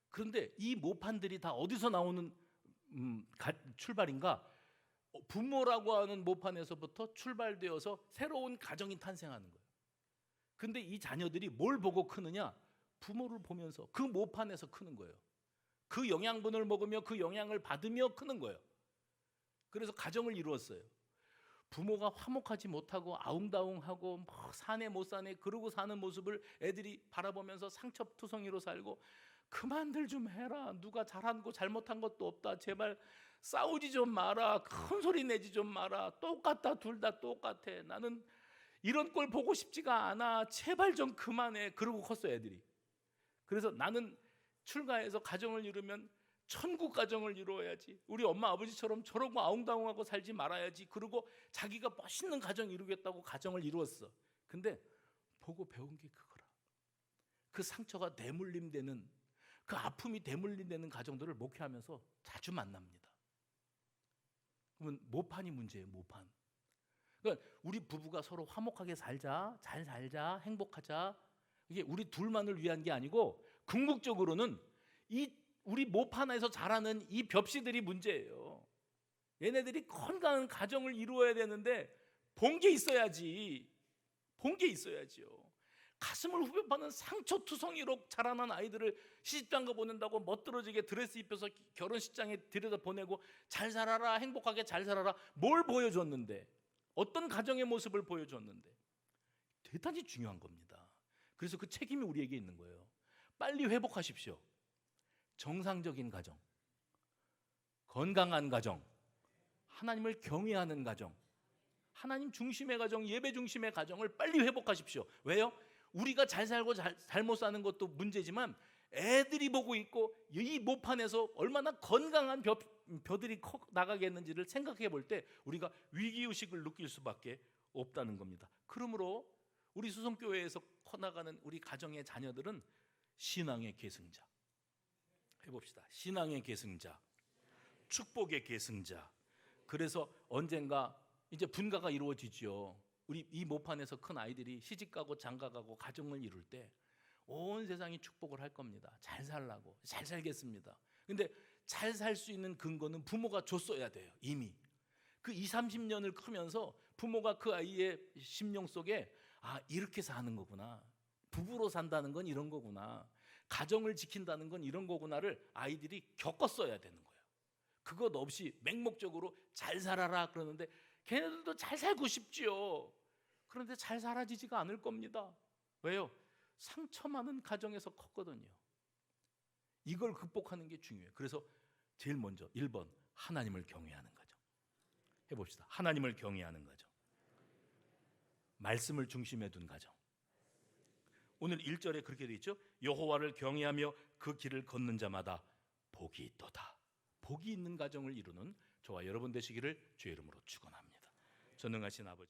그런데 이 모판들이 다 어디서 나오는 출발인가? 부모라고 하는 모판에서부터 출발되어서 새로운 가정이 탄생하는 거예요. 근데 이 자녀들이 뭘 보고 크느냐? 부모를 보면서 그 모판에서 크는 거예요. 그 영양분을 먹으며 그 영향을 받으며 크는 거예요. 그래서 가정을 이루었어요. 부모가 화목하지 못하고 아웅다웅하고 뭐 사네 못 사네 그러고 사는 모습을 애들이 바라보면서 상처투성이로 살고, 그만들 좀 해라. 누가 잘한 거 잘못한 것도 없다. 제발 싸우지 좀 마라. 큰 소리 내지 좀 마라. 똑같다. 둘 다 똑같아. 나는 이런 꼴 보고 싶지가 않아. 제발 좀 그만해. 그러고 컸어요 애들이. 그래서 나는 출가해서 가정을 이루면 천국 가정을 이루어야지. 우리 엄마 아버지처럼 저러고 아웅다웅하고 살지 말아야지. 그리고 자기가 멋있는 가정 이루겠다고 가정을 이루었어. 근데 보고 배운 게 그거라. 그 상처가 대물림되는, 그 아픔이 대물림되는 가정들을 목회하면서 자주 만납니다. 그러면 모판이 문제예요. 모판. 그러니까 우리 부부가 서로 화목하게 살자, 잘 살자, 행복하자. 이게 우리 둘만을 위한 게 아니고 궁극적으로는 이 우리 모판에서 자라는 이 벽시들이 문제예요. 얘네들이 건강한 가정을 이루어야 되는데 본 게 있어야지. 본 게 있어야지요. 가슴을 후벼 파는 상처투성이로 자라난 아이들을 시집장가 보낸다고 멋들어지게 드레스 입혀서 결혼식장에 들여다 보내고 잘 살아라, 행복하게 잘 살아라. 뭘 보여줬는데, 어떤 가정의 모습을 보여줬는데. 대단히 중요한 겁니다. 그래서 그 책임이 우리에게 있는 거예요. 빨리 회복하십시오. 정상적인 가정, 건강한 가정, 하나님을 경외하는 가정, 하나님 중심의 가정, 예배 중심의 가정을 빨리 회복하십시오. 왜요? 우리가 잘 살고 잘못 사는 것도 문제지만 애들이 보고 있고 이 모판에서 얼마나 건강한 벼들이 커 나가겠는지를 생각해 볼 때 우리가 위기의식을 느낄 수밖에 없다는 겁니다. 그러므로 우리 수성교회에서 커나가는 우리 가정의 자녀들은 신앙의 계승자. 해봅시다. 신앙의 계승자, 축복의 계승자. 그래서 언젠가 이제 분가가 이루어지죠. 우리 이 모판에서 큰 아이들이 시집가고 장가가고 가정을 이룰 때 온 세상이 축복을 할 겁니다. 잘 살라고, 잘 살겠습니다. 근데 잘 살 수 있는 근거는 부모가 줬어야 돼요. 이미 그 20, 30년을 크면서 부모가 그 아이의 심령 속에 이렇게 사는 거구나, 부부로 산다는 건 이런 거구나, 가정을 지킨다는 건 이런 거구나를 아이들이 겪었어야 되는 거예요. 그것 없이 맹목적으로 잘 살아라 그러는데 걔네들도 잘 살고 싶지요. 그런데 잘 살아지지가 않을 겁니다. 왜요? 상처 많은 가정에서 컸거든요. 이걸 극복하는 게 중요해요. 그래서 제일 먼저 1번 하나님을 경외하는 거죠. 해봅시다. 하나님을 경외하는 거죠. 말씀을 중심에 둔 가정. 오늘 1절에 그렇게 되어 있죠. 여호와를 경외하며 그 길을 걷는 자마다 복이 있도다. 복이 있는 가정을 이루는 저와 여러분 되시기를 주의 이름으로 축원합니다. 전능하신 아버지.